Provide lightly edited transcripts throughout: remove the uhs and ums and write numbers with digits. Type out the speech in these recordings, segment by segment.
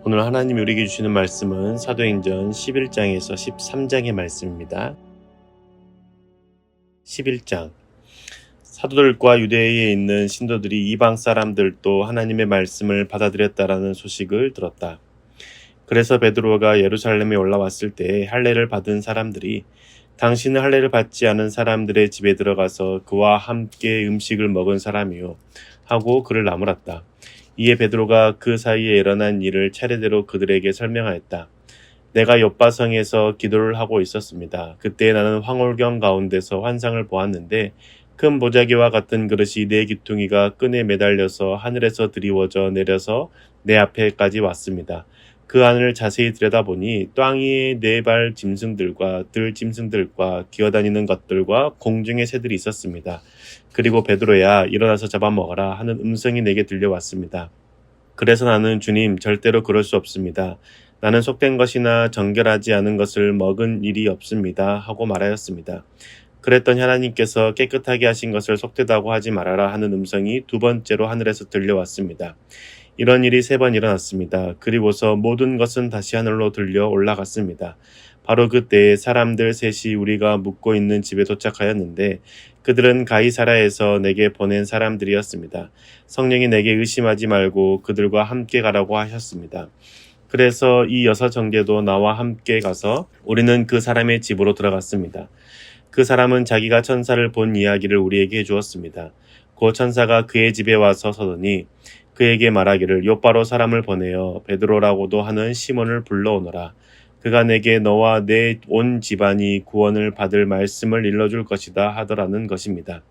오늘 하나님이 우리에게 주시는 말씀은 사도행전 11장에서 13장의 말씀입니다. 11장 사도들과 유대에 있는 신도들이 이방 사람들도 하나님의 말씀을 받아들였다라는 소식을 들었다. 그래서 베드로가 예루살렘에 올라왔을 때 할례를 받은 사람들이 당신은 할례를 받지 않은 사람들의 집에 들어가서 그와 함께 음식을 먹은 사람이요 하고 그를 나무랐다. 이에 베드로가 그 사이에 일어난 일을 차례대로 그들에게 설명하였다. 내가 욥바성에서 기도를 하고 있었습니다. 그때 나는 황홀경 가운데서 환상을 보았는데 큰 보자기와 같은 그릇이 네 귀퉁이가 끈에 매달려서 하늘에서 드리워져 내려서 내 앞에까지 왔습니다. 그 안을 자세히 들여다보니 땅 위에 네 발 짐승들과 들 짐승들과 기어다니는 것들과 공중의 새들이 있었습니다. 그리고 베드로야 일어나서 잡아먹어라 하는 음성이 내게 들려왔습니다. 그래서 나는 주님 절대로 그럴 수 없습니다. 나는 속된 것이나 정결하지 않은 것을 먹은 일이 없습니다 하고 말하였습니다. 그랬더니 하나님께서 깨끗하게 하신 것을 속되다고 하지 말아라 하는 음성이 두 번째로 하늘에서 들려왔습니다. 이런 일이 3번 일어났습니다. 그리고서 모든 것은 다시 하늘로 들려 올라갔습니다. 바로 그때에 사람들 셋이 우리가 묵고 있는 집에 도착하였는데 그들은 가이사라에서 내게 보낸 사람들이었습니다. 성령이 내게 의심하지 말고 그들과 함께 가라고 하셨습니다. 그래서 이 6 형제도 나와 함께 가서 우리는 그 사람의 집으로 들어갔습니다. 그 사람은 자기가 천사를 본 이야기를 우리에게 해주었습니다. 그 천사가 그의 집에 와서 서더니 그에게 말하기를 욥바로 사람을 보내어 베드로라고도 하는 시몬을 불러오너라. 그가 내게 너와 내 온 집안이 구원을 받을 말씀을 일러줄 것이다 하더라는 것입니다.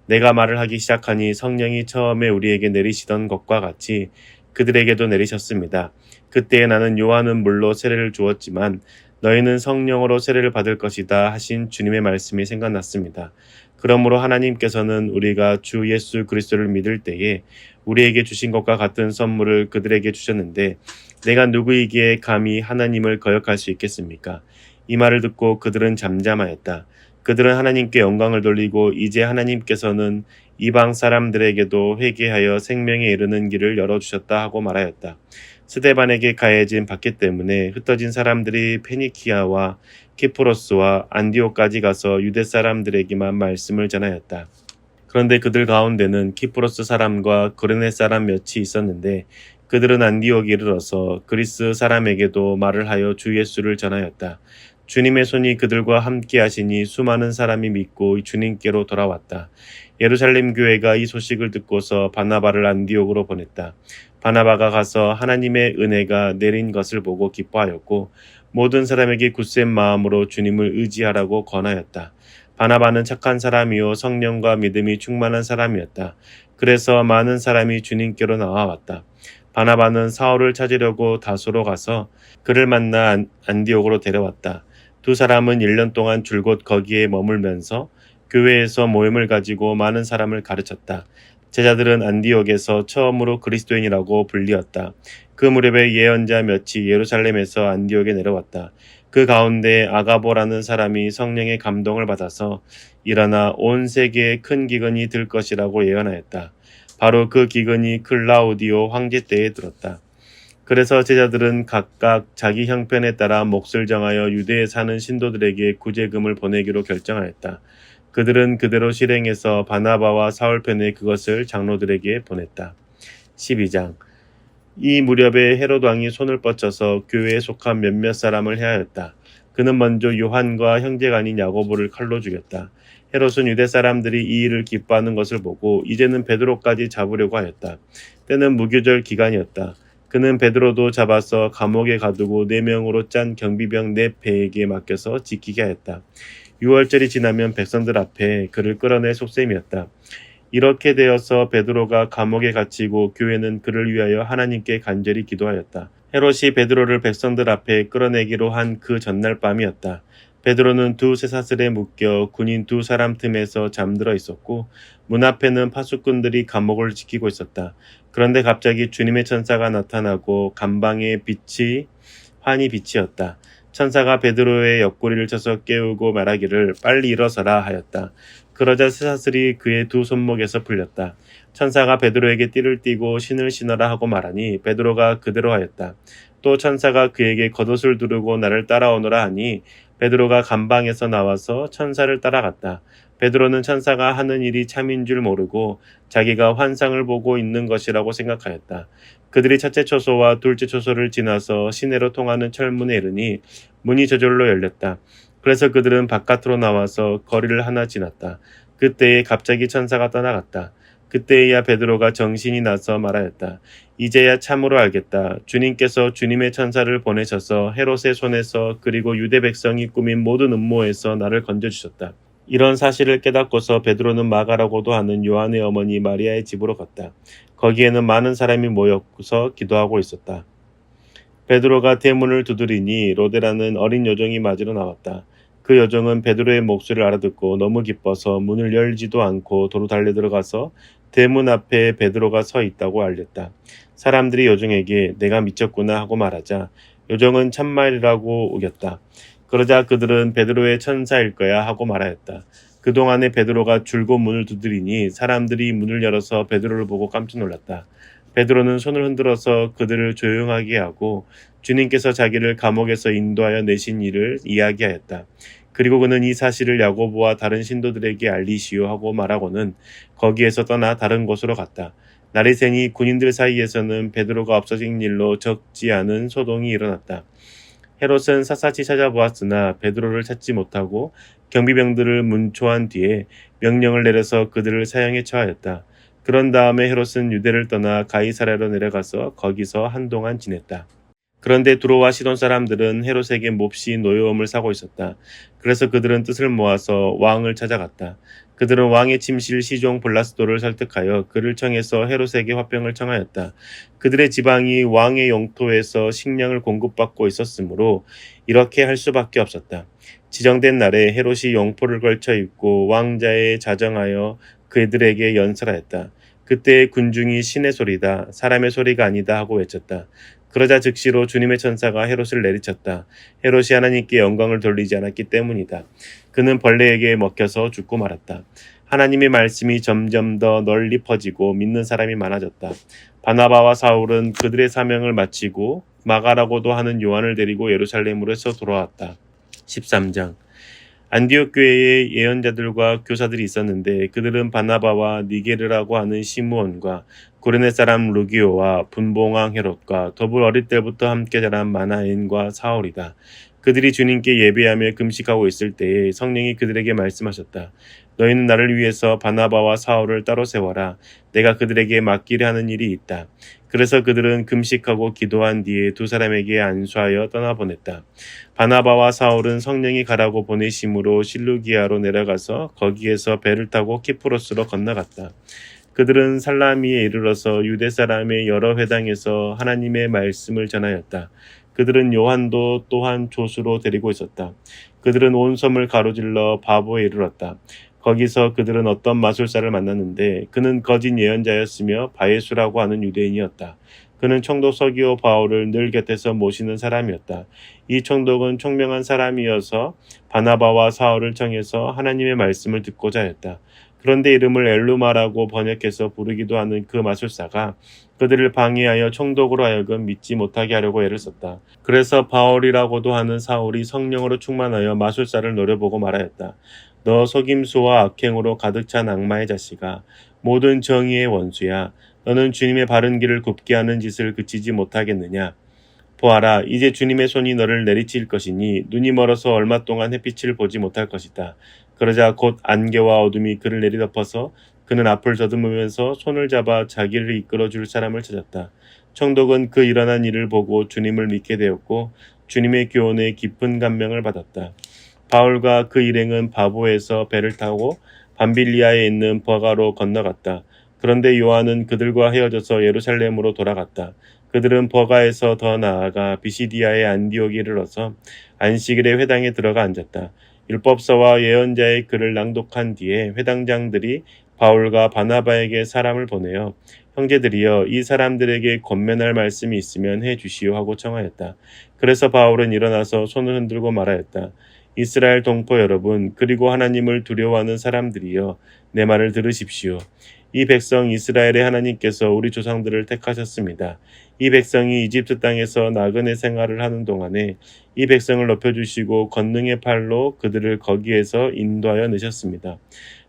내가 말을 하기 시작하니 성령이 처음에 우리에게 내리시던 것과 같이 그들에게도 내리셨습니다. 그때에 나는 요한은 물로 세례를 주었지만 너희는 성령으로 세례를 받을 것이다 하신 주님의 말씀이 생각났습니다. 그러므로 하나님께서는 우리가 주 예수 그리스도를 믿을 때에 우리에게 주신 것과 같은 선물을 그들에게 주셨는데 내가 누구이기에 감히 하나님을 거역할 수 있겠습니까? 이 말을 듣고 그들은 잠잠하였다. 그들은 하나님께 영광을 돌리고 이제 하나님께서는 이방 사람들에게도 회개하여 생명에 이르는 길을 열어주셨다 하고 말하였다. 스데반에게 가해진 박해 때문에 흩어진 사람들이 페니키아와 키프로스와 안디오까지 가서 유대 사람들에게만 말씀을 전하였다. 그런데 그들 가운데는 키프로스 사람과 그레네 사람 몇이 있었는데 그들은 안디옥에 이르러서 그리스 사람에게도 말을 하여 주 예수를 전하였다. 주님의 손이 그들과 함께 하시니 수많은 사람이 믿고 주님께로 돌아왔다. 예루살렘 교회가 이 소식을 듣고서 바나바를 안디옥으로 보냈다. 바나바가 가서 하나님의 은혜가 내린 것을 보고 기뻐하였고 모든 사람에게 굳센 마음으로 주님을 의지하라고 권하였다. 바나바는 착한 사람이요 성령과 믿음이 충만한 사람이었다. 그래서 많은 사람이 주님께로 나와왔다. 바나바는 사울을 찾으려고 다소로 가서 그를 만나 안디옥으로 데려왔다. 두 사람은 1년 동안 줄곧 거기에 머물면서 교회에서 모임을 가지고 많은 사람을 가르쳤다. 제자들은 안디옥에서 처음으로 그리스도인이라고 불리었다. 그 무렵에 예언자 몇이 예루살렘에서 안디옥에 내려왔다. 그 가운데 아가보라는 사람이 성령의 감동을 받아서 일어나 온 세계에 큰 기근이 들 것이라고 예언하였다. 바로 그 기근이 클라우디오 황제 때에 들었다. 그래서 제자들은 각각 자기 형편에 따라 몫을 정하여 유대에 사는 신도들에게 구제금을 보내기로 결정하였다. 그들은 그대로 실행해서 바나바와 사울 편에 그것을 장로들에게 보냈다. 12장 이 무렵에 헤롯 왕이 손을 뻗쳐서 교회에 속한 몇몇 사람을 해하였다. 그는 먼저 요한과 형제가 아닌 야고보를 칼로 죽였다. 헤롯은 유대 사람들이 이 일을 기뻐하는 것을 보고 이제는 베드로까지 잡으려고 하였다. 때는 무교절 기간이었다. 그는 베드로도 잡아서 감옥에 가두고 4명으로 짠 경비병 4배에게 맡겨서 지키게 하였다. 6월절이 지나면 백성들 앞에 그를 끌어낼 속셈이었다. 이렇게 되어서 베드로가 감옥에 갇히고 교회는 그를 위하여 하나님께 간절히 기도하였다. 헤롯이 베드로를 백성들 앞에 끌어내기로 한 그 전날 밤이었다. 베드로는 두 쇠사슬에 묶여 군인 2 사람 틈에서 잠들어 있었고 문 앞에는 파수꾼들이 감옥을 지키고 있었다. 그런데 갑자기 주님의 천사가 나타나고 감방의 빛이 환히 빛이었다. 천사가 베드로의 옆구리를 쳐서 깨우고 말하기를 빨리 일어서라 하였다. 그러자 쇠사슬이 그의 2 손목에서 풀렸다. 천사가 베드로에게 띠를 띠고 신을 신어라 하고 말하니 베드로가 그대로 하였다. 또 천사가 그에게 겉옷을 두르고 나를 따라오너라 하니 베드로가 감방에서 나와서 천사를 따라갔다. 베드로는 천사가 하는 일이 참인 줄 모르고 자기가 환상을 보고 있는 것이라고 생각하였다. 그들이 첫째 초소와 둘째 초소를 지나서 시내로 통하는 철문에 이르니 문이 저절로 열렸다. 그래서 그들은 바깥으로 나와서 거리를 하나 지났다. 그때에 갑자기 천사가 떠나갔다. 그때에야 베드로가 정신이 나서 말하였다. 이제야 참으로 알겠다. 주님께서 주님의 천사를 보내셔서 헤롯의 손에서 그리고 유대 백성이 꾸민 모든 음모에서 나를 건져주셨다. 이런 사실을 깨닫고서 베드로는 마가라고도 하는 요한의 어머니 마리아의 집으로 갔다. 거기에는 많은 사람이 모여서 기도하고 있었다. 베드로가 대문을 두드리니 로데라는 어린 여종이 맞으러 나왔다. 그 여종은 베드로의 목소리를 알아듣고 너무 기뻐서 문을 열지도 않고 도로 달려 들어가서 대문 앞에 베드로가 서 있다고 알렸다. 사람들이 여종에게 내가 미쳤구나 하고 말하자 여종은 참말이라고 우겼다. 그러자 그들은 베드로의 천사일 거야 하고 말하였다. 그동안에 베드로가 줄곧 문을 두드리니 사람들이 문을 열어서 베드로를 보고 깜짝 놀랐다. 베드로는 손을 흔들어서 그들을 조용하게 하고 주님께서 자기를 감옥에서 인도하여 내신 일을 이야기하였다. 그리고 그는 이 사실을 야고보와 다른 신도들에게 알리시오 하고 말하고는 거기에서 떠나 다른 곳으로 갔다. 날이 새니 군인들 사이에서는 베드로가 없어진 일로 적지 않은 소동이 일어났다. 헤롯은 샅샅이 찾아보았으나 베드로를 찾지 못하고 경비병들을 문초한 뒤에 명령을 내려서 그들을 사형에 처하였다. 그런 다음에 헤롯은 유대를 떠나 가이사랴로 내려가서 거기서 한동안 지냈다. 그런데 두로와 시돈 사람들은 헤롯에게 몹시 노여움을 사고 있었다. 그래서 그들은 뜻을 모아서 왕을 찾아갔다. 그들은 왕의 침실 시종 블라스도를 설득하여 그를 청해서 헤롯에게 화병을 청하였다. 그들의 지방이 왕의 영토에서 식량을 공급받고 있었으므로 이렇게 할 수밖에 없었다. 지정된 날에 헤롯이 용포를 걸쳐 입고 왕자에 자정하여 그들에게 연설하였다. 그때 군중이 신의 소리다, 사람의 소리가 아니다 하고 외쳤다. 그러자 즉시로 주님의 천사가 헤롯을 내리쳤다. 헤롯이 하나님께 영광을 돌리지 않았기 때문이다. 그는 벌레에게 먹혀서 죽고 말았다. 하나님의 말씀이 점점 더 널리 퍼지고 믿는 사람이 많아졌다. 바나바와 사울은 그들의 사명을 마치고 마가라고도 하는 요한을 데리고 예루살렘으로서 돌아왔다. 13장 안디옥 교회에 예언자들과 교사들이 있었는데 그들은 바나바와 니게르라고 하는 시므온과 구레네 사람 루기오와 분봉왕 헤롯과 더불어 어릴 때부터 함께 자란 마나엔과 사울이다. 그들이 주님께 예배하며 금식하고 있을 때에 성령이 그들에게 말씀하셨다. 너희는 나를 위해서 바나바와 사울을 따로 세워라. 내가 그들에게 맡기려 하는 일이 있다. 그래서 그들은 금식하고 기도한 뒤에 두 사람에게 안수하여 떠나보냈다. 바나바와 사울은 성령이 가라고 보내심으로 실루기아로 내려가서 거기에서 배를 타고 키프로스로 건너갔다. 그들은 살라미에 이르러서 유대 사람의 여러 회당에서 하나님의 말씀을 전하였다. 그들은 요한도 또한 조수로 데리고 있었다. 그들은 온 섬을 가로질러 바보에 이르렀다. 거기서 그들은 어떤 마술사를 만났는데 그는 거짓 예언자였으며 바예수라고 하는 유대인이었다. 그는 총독 서기오 바울을 늘 곁에서 모시는 사람이었다. 이 총독은 총명한 사람이어서 바나바와 사울을 청해서 하나님의 말씀을 듣고자 했다. 그런데 이름을 엘루마라고 번역해서 부르기도 하는 그 마술사가 그들을 방해하여 총독으로 하여금 믿지 못하게 하려고 애를 썼다. 그래서 바울이라고도 하는 사울이 성령으로 충만하여 마술사를 노려보고 말하였다. 너 속임수와 악행으로 가득 찬 악마의 자식아, 모든 정의의 원수야. 너는 주님의 바른 길을 굽게 하는 짓을 그치지 못하겠느냐. 보아라, 이제 주님의 손이 너를 내리칠 것이니 눈이 멀어서 얼마 동안 햇빛을 보지 못할 것이다. 그러자 곧 안개와 어둠이 그를 내리덮어서 그는 앞을 더듬으면서 손을 잡아 자기를 이끌어줄 사람을 찾았다. 총독은 그 일어난 일을 보고 주님을 믿게 되었고 주님의 교훈에 깊은 감명을 받았다. 바울과 그 일행은 바보에서 배를 타고 밤빌리아에 있는 버가로 건너갔다. 그런데 요한은 그들과 헤어져서 예루살렘으로 돌아갔다. 그들은 버가에서 더 나아가 비시디아의 안디옥에 이르러서 안식일에 회당에 들어가 앉았다. 율법서와 예언자의 글을 낭독한 뒤에 회당장들이 바울과 바나바에게 사람을 보내어 형제들이여 이 사람들에게 권면할 말씀이 있으면 해주시오 하고 청하였다. 그래서 바울은 일어나서 손을 흔들고 말하였다. 이스라엘 동포 여러분 그리고 하나님을 두려워하는 사람들이여 내 말을 들으십시오. 이 백성 이스라엘의 하나님께서 우리 조상들을 택하셨습니다. 이 백성이 이집트 땅에서 나그네 생활을 하는 동안에 이 백성을 높여주시고 권능의 팔로 그들을 거기에서 인도하여 내셨습니다.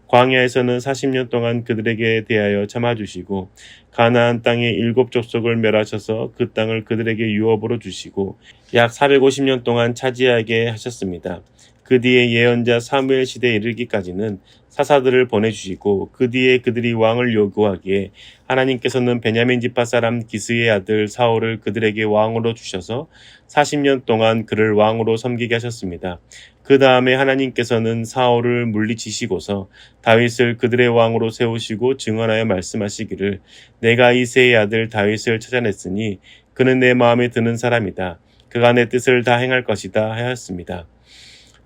광야에서는 40년 동안 그들에게 대하여 참아주시고 가나안 땅의 7족속을 멸하셔서 그 땅을 그들에게 유업으로 주시고 약 450년 동안 차지하게 하셨습니다. 그 뒤에 예언자 사무엘 시대에 이르기까지는 사사들을 보내주시고 그 뒤에 그들이 왕을 요구하기에 하나님께서는 베냐민 지파 사람 기스의 아들 사울을 그들에게 왕으로 주셔서 40년 동안 그를 왕으로 섬기게 하셨습니다. 그 다음에 하나님께서는 사울을 물리치시고서 다윗을 그들의 왕으로 세우시고 증언하여 말씀하시기를 내가 이새의 아들 다윗을 찾아냈으니 그는 내 마음에 드는 사람이다. 그가 내 뜻을 다 행할 것이다 하였습니다.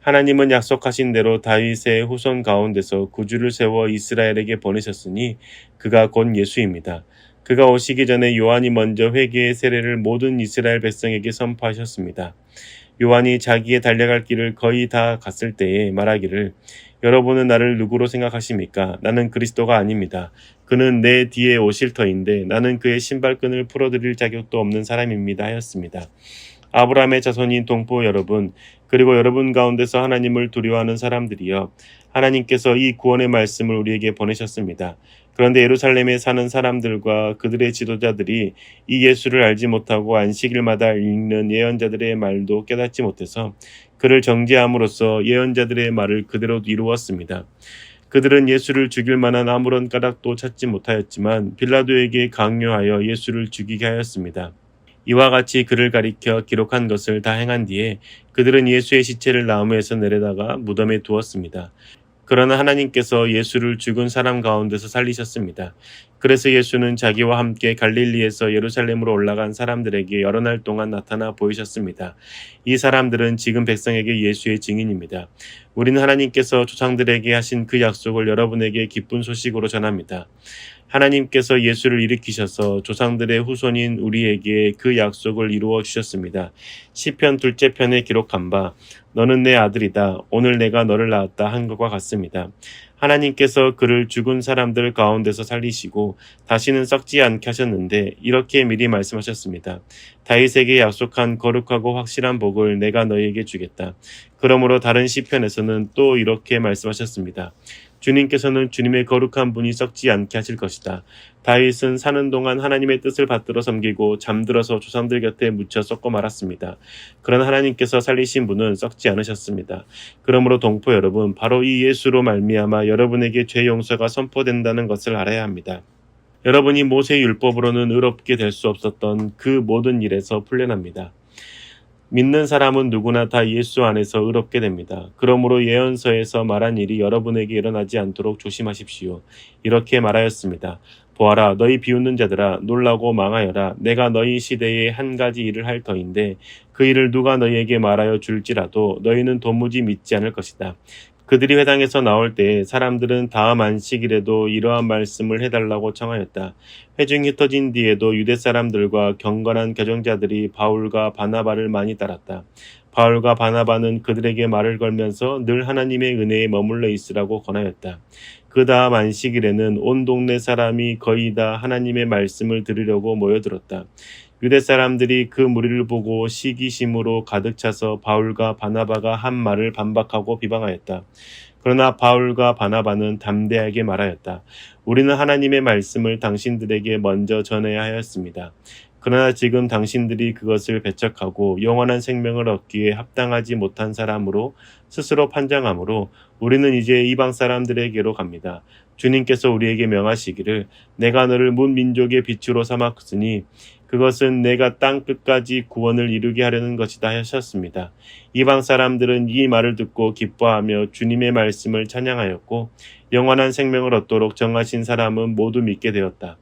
하나님은 약속하신 대로 다윗의 후손 가운데서 구주를 세워 이스라엘에게 보내셨으니 그가 곧 예수입니다. 그가 오시기 전에 요한이 먼저 회개의 세례를 모든 이스라엘 백성에게 선포하셨습니다. 요한이 자기의 달려갈 길을 거의 다 갔을 때에 말하기를 여러분은 나를 누구로 생각하십니까? 나는 그리스도가 아닙니다. 그는 내 뒤에 오실 터인데 나는 그의 신발끈을 풀어드릴 자격도 없는 사람입니다 하였습니다. 아브라함의 자손인 동포 여러분, 그리고 여러분 가운데서 하나님을 두려워하는 사람들이여, 하나님께서 이 구원의 말씀을 우리에게 보내셨습니다. 그런데 예루살렘에 사는 사람들과 그들의 지도자들이 이 예수를 알지 못하고 안식일마다 읽는 예언자들의 말도 깨닫지 못해서 그를 정죄함으로써 예언자들의 말을 그대로 이루었습니다. 그들은 예수를 죽일 만한 아무런 까닭도 찾지 못하였지만 빌라도에게 강요하여 예수를 죽이게 하였습니다. 이와 같이 그를 가리켜 기록한 것을 다 행한 뒤에 그들은 예수의 시체를 나무에서 내려다가 무덤에 두었습니다. 그러나 하나님께서 예수를 죽은 사람 가운데서 살리셨습니다. 그래서 예수는 자기와 함께 갈릴리에서 예루살렘으로 올라간 사람들에게 여러 날 동안 나타나 보이셨습니다. 이 사람들은 지금 백성에게 예수의 증인입니다. 우리는 하나님께서 조상들에게 하신 그 약속을 여러분에게 기쁜 소식으로 전합니다. 하나님께서 예수를 일으키셔서 조상들의 후손인 우리에게 그 약속을 이루어 주셨습니다. 시편 2째 편에 기록한 바 너는 내 아들이다. 오늘 내가 너를 낳았다 한 것과 같습니다. 하나님께서 그를 죽은 사람들 가운데서 살리시고 다시는 썩지 않게 하셨는데 이렇게 미리 말씀하셨습니다. 다윗에게 약속한 거룩하고 확실한 복을 내가 너희에게 주겠다. 그러므로 다른 시편에서는 또 이렇게 말씀하셨습니다. 주님께서는 주님의 거룩한 분이 썩지 않게 하실 것이다. 다윗은 사는 동안 하나님의 뜻을 받들어 섬기고 잠들어서 조상들 곁에 묻혀 썩고 말았습니다. 그러나 하나님께서 살리신 분은 썩지 않으셨습니다. 그러므로 동포 여러분, 바로 이 예수로 말미암아 여러분에게 죄 용서가 선포된다는 것을 알아야 합니다. 여러분이 모세의 율법으로는 의롭게 될 수 없었던 그 모든 일에서 풀려납니다. 믿는 사람은 누구나 다 예수 안에서 의롭게 됩니다. 그러므로 예언서에서 말한 일이 여러분에게 일어나지 않도록 조심하십시오. 이렇게 말하였습니다. 보아라, 너희 비웃는 자들아, 놀라고 망하여라. 내가 너희 시대에 한 가지 일을 할 터인데 그 일을 누가 너희에게 말하여 줄지라도 너희는 도무지 믿지 않을 것이다. 그들이 회당에서 나올 때 사람들은 다음 안식일에도 이러한 말씀을 해달라고 청하였다. 회중이 흩어진 뒤에도 유대 사람들과 경건한 개종자들이 바울과 바나바를 많이 따랐다. 바울과 바나바는 그들에게 말을 걸면서 늘 하나님의 은혜에 머물러 있으라고 권하였다. 그 다음 안식일에는 온 동네 사람이 거의 다 하나님의 말씀을 들으려고 모여들었다. 유대 사람들이 그 무리를 보고 시기심으로 가득 차서 바울과 바나바가 한 말을 반박하고 비방하였다. 그러나 바울과 바나바는 담대하게 말하였다. 우리는 하나님의 말씀을 당신들에게 먼저 전해야 하였습니다. 그러나 지금 당신들이 그것을 배척하고 영원한 생명을 얻기에 합당하지 못한 사람으로 스스로 판정하므로 우리는 이제 이방 사람들에게로 갑니다. 주님께서 우리에게 명하시기를 내가 너를 문 민족의 빛으로 삼았으니 그것은 내가 땅 끝까지 구원을 이루게 하려는 것이다 하셨습니다. 이방 사람들은 이 말을 듣고 기뻐하며 주님의 말씀을 찬양하였고 영원한 생명을 얻도록 정하신 사람은 모두 믿게 되었다.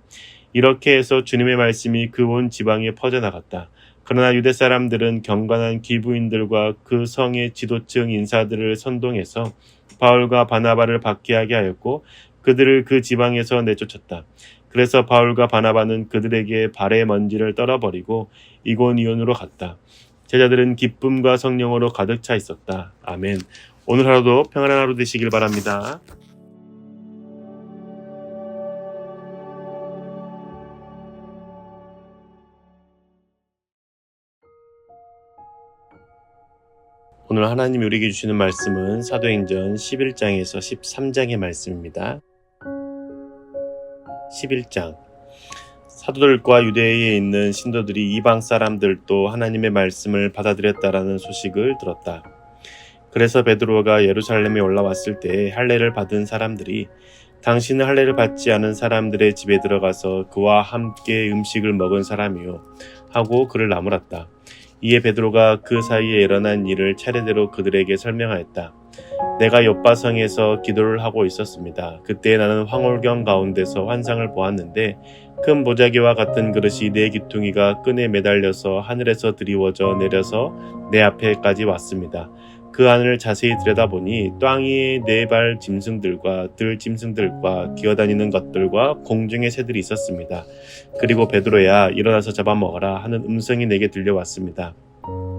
이렇게 해서 주님의 말씀이 그 온 지방에 퍼져나갔다. 그러나 유대 사람들은 경건한 기부인들과 그 성의 지도층 인사들을 선동해서 바울과 바나바를 박해하게 하였고 그들을 그 지방에서 내쫓았다. 그래서 바울과 바나바는 그들에게 발의 먼지를 떨어버리고 이고니온으로 갔다. 제자들은 기쁨과 성령으로 가득 차 있었다. 아멘. 오늘 하루도 평안한 하루 되시길 바랍니다. 오늘 하나님이 우리에게 주시는 말씀은 사도행전 11장에서 13장의 말씀입니다. 11장. 사도들과 유대에 있는 신도들이 이방 사람들도 하나님의 말씀을 받아들였다라는 소식을 들었다. 그래서 베드로가 예루살렘에 올라왔을 때 할례를 받은 사람들이 당신은 할례를 받지 않은 사람들의 집에 들어가서 그와 함께 음식을 먹은 사람이요 하고 그를 나무랐다. 이에 베드로가 그 사이에 일어난 일을 차례대로 그들에게 설명하였다. 내가 욥바성에서 기도를 하고 있었습니다. 그때 나는 황홀경 가운데서 환상을 보았는데 큰 보자기와 같은 그릇이 네 기퉁이가 끈에 매달려서 하늘에서 드리워져 내려서 내 앞에까지 왔습니다. 그 안을 자세히 들여다보니 땅 위에 네 발 짐승들과 들 짐승들과 기어다니는 것들과 공중의 새들이 있었습니다. 그리고 베드로야 일어나서 잡아먹어라 하는 음성이 내게 들려왔습니다.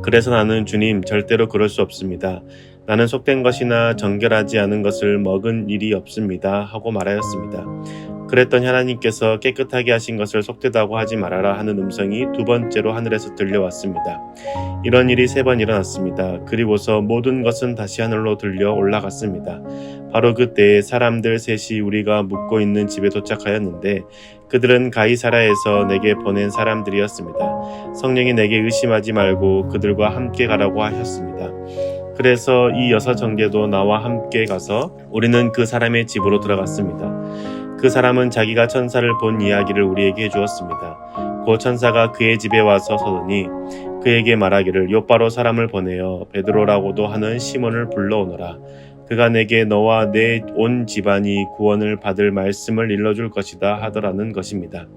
그래서 나는 주님 절대로 그럴 수 없습니다. 나는 속된 것이나 정결하지 않은 것을 먹은 일이 없습니다 하고 말하였습니다. 그랬더니 하나님께서 깨끗하게 하신 것을 속되다고 하지 말아라 하는 음성이 두 번째로 하늘에서 들려왔습니다. 이런 일이 3번 일어났습니다. 그리고서 모든 것은 다시 하늘로 들려 올라갔습니다. 바로 그때 사람들 셋이 우리가 묵고 있는 집에 도착하였는데 그들은 가이사라에서 내게 보낸 사람들이었습니다. 성령이 내게 의심하지 말고 그들과 함께 가라고 하셨습니다. 그래서 이 6 형제도 나와 함께 가서 우리는 그 사람의 집으로 들어갔습니다. 그 사람은 자기가 천사를 본 이야기를 우리에게 해주었습니다. 그 천사가 그의 집에 와서 서더니 그에게 말하기를 욥바로 사람을 보내어 베드로라고도 하는 시몬을 불러오너라. 그가 내게 너와 내 온 집안이 구원을 받을 말씀을 일러줄 것이다 하더라는 것입니다.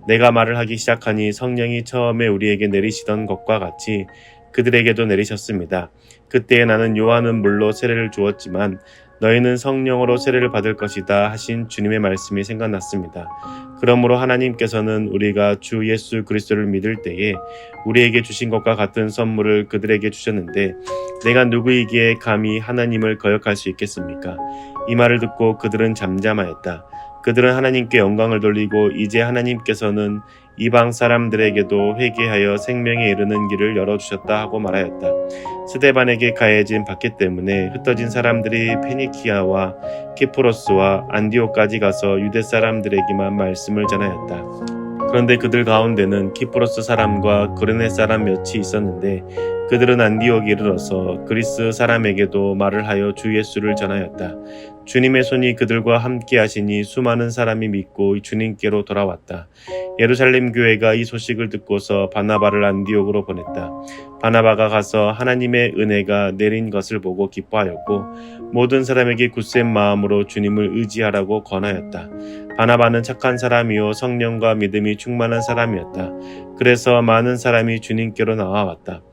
내가 말을 하기 시작하니 성령이 처음에 우리에게 내리시던 것과 같이 그들에게도 내리셨습니다. 그때 나는 요한은 물로 세례를 주었지만 너희는 성령으로 세례를 받을 것이다 하신 주님의 말씀이 생각났습니다. 그러므로 하나님께서는 우리가 주 예수 그리스도를 믿을 때에 우리에게 주신 것과 같은 선물을 그들에게 주셨는데 내가 누구이기에 감히 하나님을 거역할 수 있겠습니까? 이 말을 듣고 그들은 잠잠하였다. 그들은 하나님께 영광을 돌리고 이제 하나님께서는 이방 사람들에게도 회개하여 생명에 이르는 길을 열어주셨다 하고 말하였다. 스데반에게 가해진 박해 때문에 흩어진 사람들이 페니키아와 키프로스와 안디오까지 가서 유대 사람들에게만 말씀을 전하였다. 그런데 그들 가운데는 키프로스 사람과 그레네 사람 몇이 있었는데 그들은 안디옥에 이르러서 그리스 사람에게도 말을 하여 주 예수를 전하였다. 주님의 손이 그들과 함께 하시니 수많은 사람이 믿고 주님께로 돌아왔다. 예루살렘 교회가 이 소식을 듣고서 바나바를 안디옥으로 보냈다. 바나바가 가서 하나님의 은혜가 내린 것을 보고 기뻐하였고 모든 사람에게 굳센 마음으로 주님을 의지하라고 권하였다. 바나바는 착한 사람이요 성령과 믿음이 충만한 사람이었다. 그래서 많은 사람이 주님께로 나와왔다.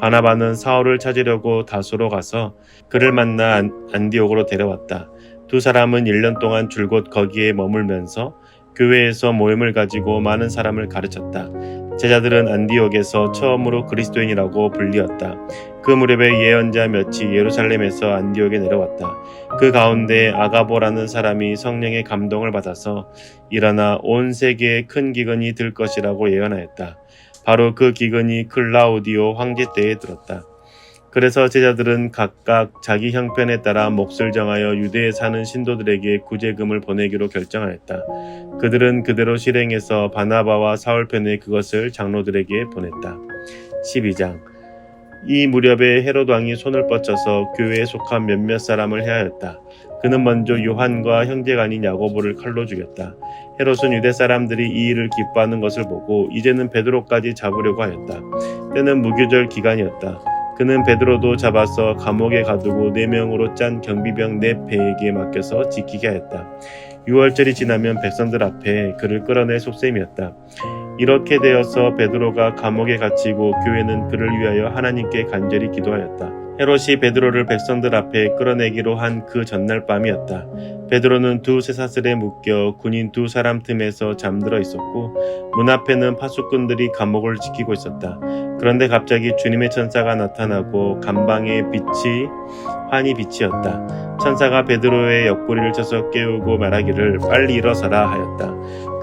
바나바는 사울을 찾으려고 다소로 가서 그를 만나 안디옥으로 데려왔다. 두 사람은 1년 동안 줄곧 거기에 머물면서 교회에서 모임을 가지고 많은 사람을 가르쳤다. 제자들은 안디옥에서 처음으로 그리스도인이라고 불리었다. 그 무렵에 예언자 몇이 예루살렘에서 안디옥에 내려왔다. 그 가운데 아가보라는 사람이 성령의 감동을 받아서 일어나 온 세계에 큰 기근이 들 것이라고 예언하였다. 바로 그 기근이 클라우디오 황제 때에 들었다. 그래서 제자들은 각각 자기 형편에 따라 몫을 정하여 유대에 사는 신도들에게 구제금을 보내기로 결정하였다. 그들은 그대로 실행해서 바나바와 사울 편에 그것을 장로들에게 보냈다. 12장. 이 무렵에 헤롯 왕이 손을 뻗쳐서 교회에 속한 몇몇 사람을 해하였다. 그는 먼저 요한과 형제가 아닌 야고보를 칼로 죽였다. 헤롯은 유대 사람들이 이 일을 기뻐하는 것을 보고 이제는 베드로까지 잡으려고 하였다. 때는 무교절 기간이었다. 그는 베드로도 잡아서 감옥에 가두고 4명으로 짠 경비병 4패에게 맡겨서 지키게 하였다. 6월절이 지나면 백성들 앞에 그를 끌어낼 속셈이었다. 이렇게 되어서 베드로가 감옥에 갇히고 교회는 그를 위하여 하나님께 간절히 기도하였다. 헤롯이 베드로를 백성들 앞에 끌어내기로 한 그 전날 밤이었다. 베드로는 두 쇠사슬에 묶여 군인 2사람 틈에서 잠들어 있었고 문 앞에는 파수꾼들이 감옥을 지키고 있었다. 그런데 갑자기 주님의 천사가 나타나고 감방의 빛이 환히 빛이었다. 천사가 베드로의 옆구리를 쳐서 깨우고 말하기를 빨리 일어서라 하였다.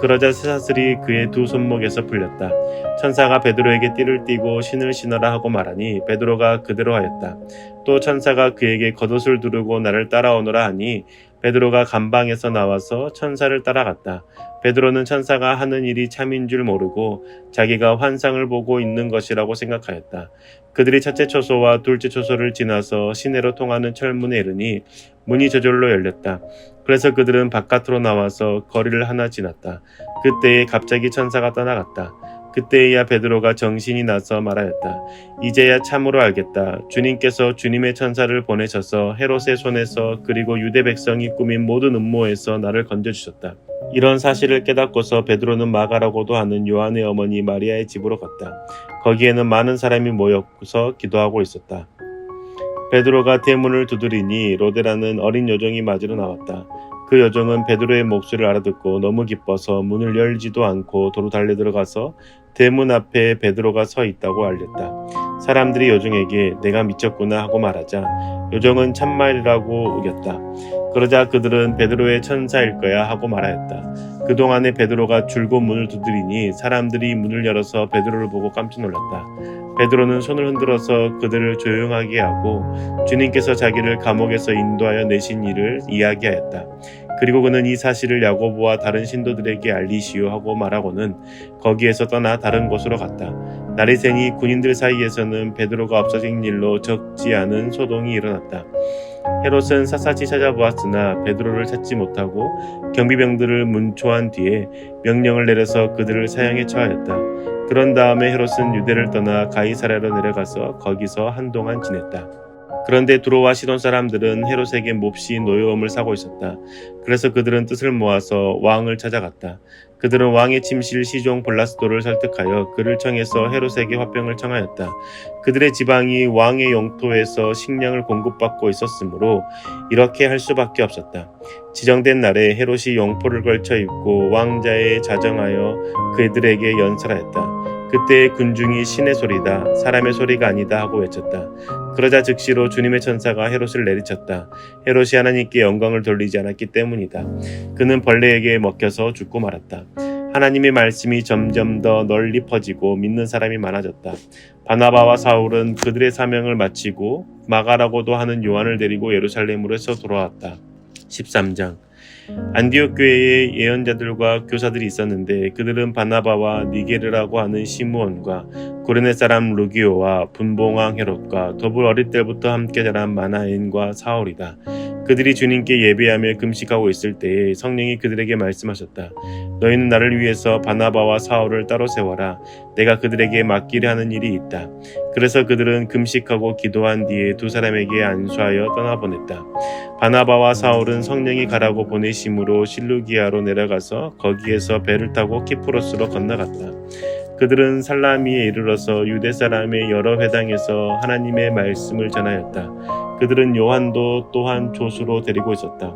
그러자 쇠사슬이 그의 두 손목에서 풀렸다. 천사가 베드로에게 띠를 띠고 신을 신어라 하고 말하니 베드로가 그대로 하였다. 또 천사가 그에게 겉옷을 두르고 나를 따라오너라 하니 베드로가 감방에서 나와서 천사를 따라갔다. 베드로는 천사가 하는 일이 참인 줄 모르고 자기가 환상을 보고 있는 것이라고 생각하였다. 그들이 첫째 초소와 둘째 초소를 지나서 시내로 통하는 철문에 이르니 문이 저절로 열렸다. 그래서 그들은 바깥으로 나와서 거리를 하나 지났다. 그때에 갑자기 천사가 떠나갔다. 그때에야 베드로가 정신이 나서 말하였다. 이제야 참으로 알겠다. 주님께서 주님의 천사를 보내셔서 헤롯의 손에서 그리고 유대 백성이 꾸민 모든 음모에서 나를 건져주셨다. 이런 사실을 깨닫고서 베드로는 마가라고도 하는 요한의 어머니 마리아의 집으로 갔다. 거기에는 많은 사람이 모여서 기도하고 있었다. 베드로가 대문을 두드리니 로데라는 어린 여종이 맞으러 나왔다. 그 여종은 베드로의 목소리를 알아듣고 너무 기뻐서 문을 열지도 않고 도로 달려 들어가서 대문 앞에 베드로가 서 있다고 알렸다. 사람들이 여종에게 내가 미쳤구나 하고 말하자 여종은 참말이라고 우겼다. 그러자 그들은 베드로의 천사일 거야 하고 말하였다. 그동안에 베드로가 줄곧 문을 두드리니 사람들이 문을 열어서 베드로를 보고 깜짝 놀랐다. 베드로는 손을 흔들어서 그들을 조용하게 하고 주님께서 자기를 감옥에서 인도하여 내신 일을 이야기하였다. 그리고 그는 이 사실을 야고보와 다른 신도들에게 알리시오 하고 말하고는 거기에서 떠나 다른 곳으로 갔다. 날이 새니 군인들 사이에서는 베드로가 없어진 일로 적지 않은 소동이 일어났다. 헤롯은 샅샅이 찾아보았으나 베드로를 찾지 못하고 경비병들을 문초한 뒤에 명령을 내려서 그들을 사형에 처하였다. 그런 다음에 헤롯은 유대를 떠나 가이사랴로 내려가서 거기서 한동안 지냈다. 그런데 두로와 시돈 사람들은 헤롯에게 몹시 노여움을 사고 있었다. 그래서 그들은 뜻을 모아서 왕을 찾아갔다. 그들은 왕의 침실 시종 블라스도를 설득하여 그를 청해서 헤롯에게 화병을 청하였다. 그들의 지방이 왕의 영토에서 식량을 공급받고 있었으므로 이렇게 할 수밖에 없었다. 지정된 날에 헤롯이 영포를 걸쳐 입고 왕자에 자정하여 그들에게 연설하였다. 그때 군중이 신의 소리다, 사람의 소리가 아니다 하고 외쳤다. 그러자 즉시로 주님의 천사가 헤롯을 내리쳤다. 헤롯이 하나님께 영광을 돌리지 않았기 때문이다. 그는 벌레에게 먹혀서 죽고 말았다. 하나님의 말씀이 점점 더 널리 퍼지고 믿는 사람이 많아졌다. 바나바와 사울은 그들의 사명을 마치고 마가라고도 하는 요한을 데리고 예루살렘으로서 돌아왔다. 13장 안디옥 교회에 예언자들과 교사들이 있었는데 그들은 바나바와 니게르라고 하는 시므온과 구레네 사람 루기오와 분봉왕 헤롯과 더불어 어릴 때부터 함께 자란 마나엔과 사울이다. 그들이 주님께 예배하며 금식하고 있을 때에 성령이 그들에게 말씀하셨다. 너희는 나를 위해서 바나바와 사울을 따로 세워라. 내가 그들에게 맡기려 하는 일이 있다. 그래서 그들은 금식하고 기도한 뒤에 두 사람에게 안수하여 떠나보냈다. 바나바와 사울은 성령이 가라고 보내심으로 실루기아로 내려가서 거기에서 배를 타고 키프로스로 건너갔다. 그들은 살라미에 이르러서 유대 사람의 여러 회당에서 하나님의 말씀을 전하였다. 그들은 요한도 또한 조수로 데리고 있었다.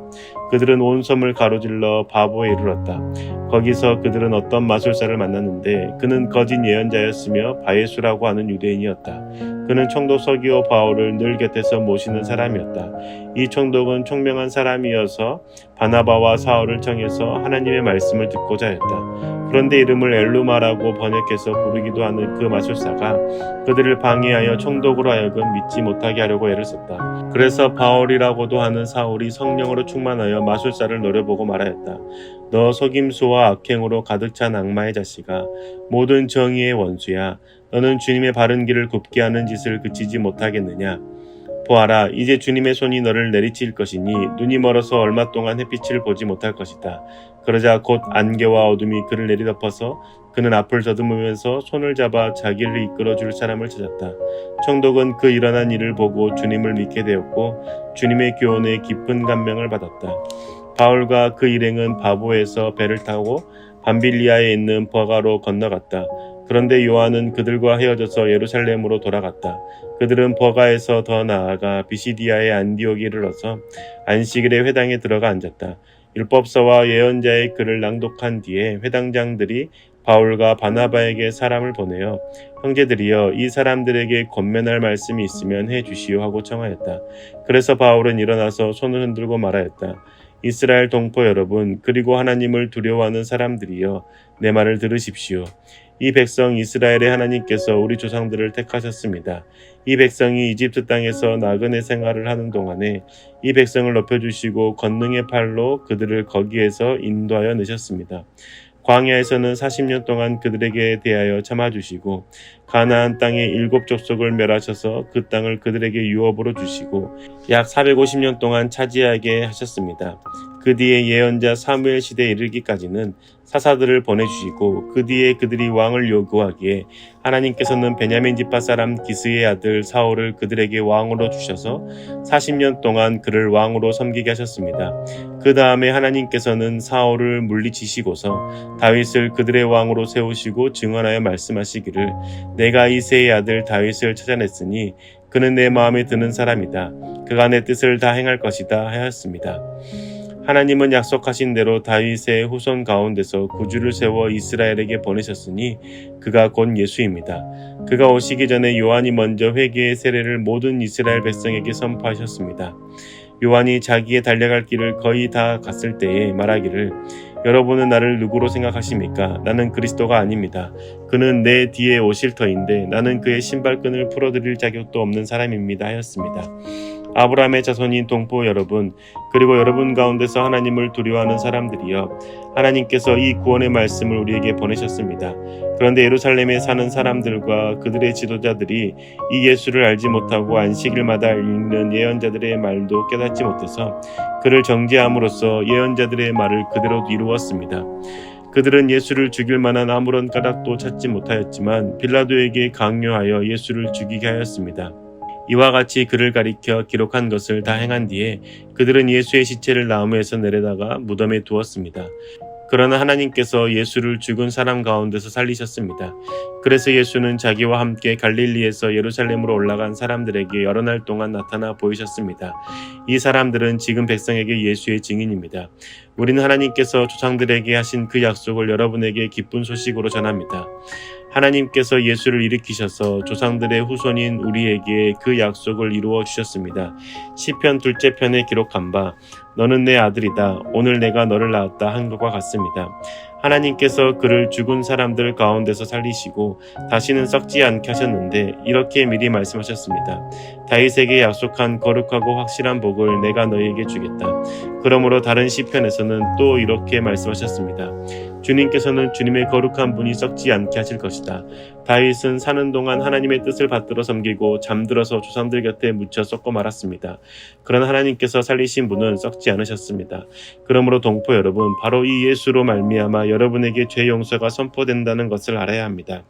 그들은 온 섬을 가로질러 바보에 이르렀다. 거기서 그들은 어떤 마술사를 만났는데 그는 거짓 예언자였으며 바예수라고 하는 유대인이었다. 그는 총독 서기오 바울을 늘 곁에서 모시는 사람이었다. 이 총독은 총명한 사람이어서 바나바와 사울을 청해서 하나님의 말씀을 듣고자 했다. 그런데 이름을 엘루마라고 번역해서 부르기도 하는 그 마술사가 그들을 방해하여 총독으로 하여금 믿지 못하게 하려고 애를 썼다. 그래서 바울이라고도 하는 사울이 성령으로 충만하여 마술사를 노려보고 말하였다. 너 속임수와 악행으로 가득 찬 악마의 자식아, 모든 정의의 원수야. 너는 주님의 바른 길을 굽게 하는 짓을 그치지 못하겠느냐? 보아라, 이제 주님의 손이 너를 내리칠 것이니 눈이 멀어서 얼마 동안 햇빛을 보지 못할 것이다. 그러자 곧 안개와 어둠이 그를 내리덮어서 그는 앞을 더듬으면서 손을 잡아 자기를 이끌어줄 사람을 찾았다. 총독은 그 일어난 일을 보고 주님을 믿게 되었고 주님의 교훈에 깊은 감명을 받았다. 바울과 그 일행은 바보에서 배를 타고 밤빌리아에 있는 버가로 건너갔다. 그런데 요한은 그들과 헤어져서 예루살렘으로 돌아갔다. 그들은 버가에서 더 나아가 비시디아의 안디옥에 이르러서 안식일에 회당에 들어가 앉았다. 율법서와 예언자의 글을 낭독한 뒤에 회당장들이 바울과 바나바에게 사람을 보내어 형제들이여 이 사람들에게 권면할 말씀이 있으면 해주시오 하고 청하였다. 그래서 바울은 일어나서 손을 흔들고 말하였다. 이스라엘 동포 여러분, 그리고 하나님을 두려워하는 사람들이여, 내 말을 들으십시오. 이 백성 이스라엘의 하나님께서 우리 조상들을 택하셨습니다. 이 백성이 이집트 땅에서 나그네 생활을 하는 동안에 이 백성을 높여주시고 권능의 팔로 그들을 거기에서 인도하여 내셨습니다. 광야에서는 40년 동안 그들에게 대하여 참아주시고 가나안 땅의 7족속을 멸하셔서 그 땅을 그들에게 유업으로 주시고 약 450년 동안 차지하게 하셨습니다. 그 뒤에 예언자 사무엘 시대에 이르기까지는 사사들을 보내주시고 그 뒤에 그들이 왕을 요구하기에 하나님께서는 베냐민 지파 사람 기스의 아들 사울을 그들에게 왕으로 주셔서 40년 동안 그를 왕으로 섬기게 하셨습니다. 그 다음에 하나님께서는 사울을 물리치시고서 다윗을 그들의 왕으로 세우시고 증언하여 말씀하시기를 내가 이새의 아들 다윗을 찾아냈으니 그는 내 마음에 드는 사람이다. 그가 내 뜻을 다 행할 것이다 하였습니다. 하나님은 약속하신 대로 다윗의 후손 가운데서 구주를 세워 이스라엘에게 보내셨으니 그가 곧 예수입니다. 그가 오시기 전에 요한이 먼저 회개의 세례를 모든 이스라엘 백성에게 선포하셨습니다. 요한이 자기의 달려갈 길을 거의 다 갔을 때에 말하기를 여러분은 나를 누구로 생각하십니까? 나는 그리스도가 아닙니다. 그는 내 뒤에 오실 터인데 나는 그의 신발끈을 풀어드릴 자격도 없는 사람입니다 하였습니다. 아브라함의 자손인 동포 여러분, 그리고 여러분 가운데서 하나님을 두려워하는 사람들이여, 하나님께서 이 구원의 말씀을 우리에게 보내셨습니다. 그런데 예루살렘에 사는 사람들과 그들의 지도자들이 이 예수를 알지 못하고 안식일마다 읽는 예언자들의 말도 깨닫지 못해서 그를 정죄함으로써 예언자들의 말을 그대로 이루었습니다. 그들은 예수를 죽일 만한 아무런 까닭도 찾지 못하였지만 빌라도에게 강요하여 예수를 죽이게 하였습니다. 이와 같이 그를 가리켜 기록한 것을 다 행한 뒤에 그들은 예수의 시체를 나무에서 내려다가 무덤에 두었습니다. 그러나 하나님께서 예수를 죽은 사람 가운데서 살리셨습니다. 그래서 예수는 자기와 함께 갈릴리에서 예루살렘으로 올라간 사람들에게 여러 날 동안 나타나 보이셨습니다. 이 사람들은 지금 백성에게 예수의 증인입니다. 우리는 하나님께서 조상들에게 하신 그 약속을 여러분에게 기쁜 소식으로 전합니다. 하나님께서 예수를 일으키셔서 조상들의 후손인 우리에게 그 약속을 이루어 주셨습니다. 시편 2째 편에 기록한 바 너는 내 아들이다. 오늘 내가 너를 낳았다 한 것과 같습니다. 하나님께서 그를 죽은 사람들 가운데서 살리시고 다시는 썩지 않게 하셨는데 이렇게 미리 말씀하셨습니다. 다윗에게 약속한 거룩하고 확실한 복을 내가 너희에게 주겠다. 그러므로 다른 시편에서는 또 이렇게 말씀하셨습니다. 주님께서는 주님의 거룩한 분이 썩지 않게 하실 것이다. 다윗은 사는 동안 하나님의 뜻을 받들어 섬기고 잠들어서 조상들 곁에 묻혀 썩고 말았습니다. 그러나 하나님께서 살리신 분은 썩지 않으셨습니다. 그러므로 동포 여러분, 바로 이 예수로 말미암아 여러분에게 죄 용서가 선포된다는 것을 알아야 합니다.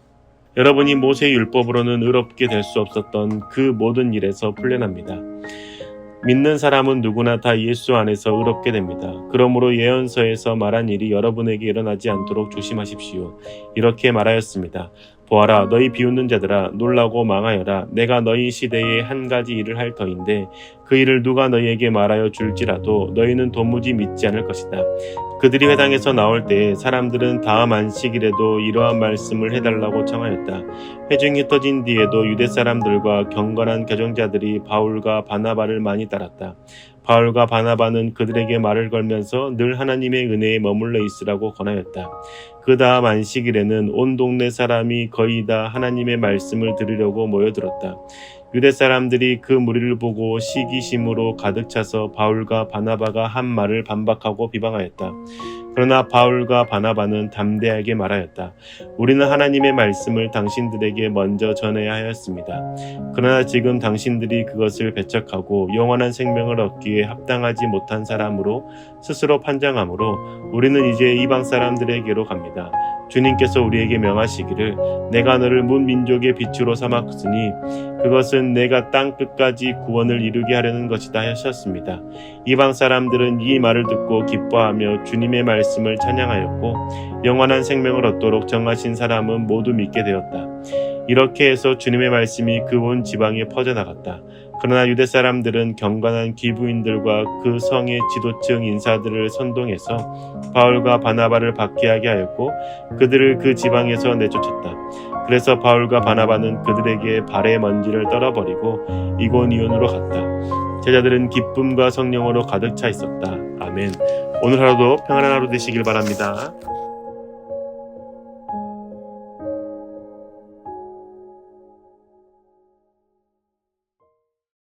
여러분이 모세의 율법으로는 의롭게 될 수 없었던 그 모든 일에서 풀려납니다. 믿는 사람은 누구나 다 예수 안에서 의롭게 됩니다. 그러므로 예언서에서 말한 일이 여러분에게 일어나지 않도록 조심하십시오. 이렇게 말하였습니다. 보아라, 너희 비웃는 자들아, 놀라고 망하여라. 내가 너희 시대에 한 가지 일을 할 터인데 그 일을 누가 너희에게 말하여 줄지라도 너희는 도무지 믿지 않을 것이다. 그들이 회당에서 나올 때에 사람들은 다음 안식일에도 이러한 말씀을 해달라고 청하였다. 회중이 흩어진 뒤에도 유대 사람들과 경건한 개종자들이 바울과 바나바를 많이 따랐다. 바울과 바나바는 그들에게 말을 걸면서 늘 하나님의 은혜에 머물러 있으라고 권하였다. 그 다음 안식일에는 온 동네 사람이 거의 다 하나님의 말씀을 들으려고 모여들었다. 유대 사람들이 그 무리를 보고 시기심으로 가득 차서 바울과 바나바가 한 말을 반박하고 비방하였다. 그러나 바울과 바나바는 담대하게 말하였다. 우리는 하나님의 말씀을 당신들에게 먼저 전해야 하였습니다. 그러나 지금 당신들이 그것을 배척하고 영원한 생명을 얻기에 합당하지 못한 사람으로 스스로 판정하므로 우리는 이제 이방 사람들에게로 갑니다. 주님께서 우리에게 명하시기를 내가 너를 문 민족의 빛으로 삼았으니 그것은 내가 땅 끝까지 구원을 이루게 하려는 것이다 하셨습니다. 이방 사람들은 이 말을 듣고 기뻐하며 주님의 말씀을 찬양하였고 영원한 생명을 얻도록 정하신 사람은 모두 믿게 되었다. 이렇게 해서 주님의 말씀이 그 온 지방에 퍼져나갔다. 그러나 유대 사람들은 경건한 기부인들과 그 성의 지도층 인사들을 선동해서 바울과 바나바를 박해하게 하였고 그들을 그 지방에서 내쫓았다. 그래서 바울과 바나바는 그들에게 발의 먼지를 떨어버리고 이고니온으로 갔다. 제자들은 기쁨과 성령으로 가득 차 있었다. 아멘. 오늘 하루도 평안한 하루 되시길 바랍니다.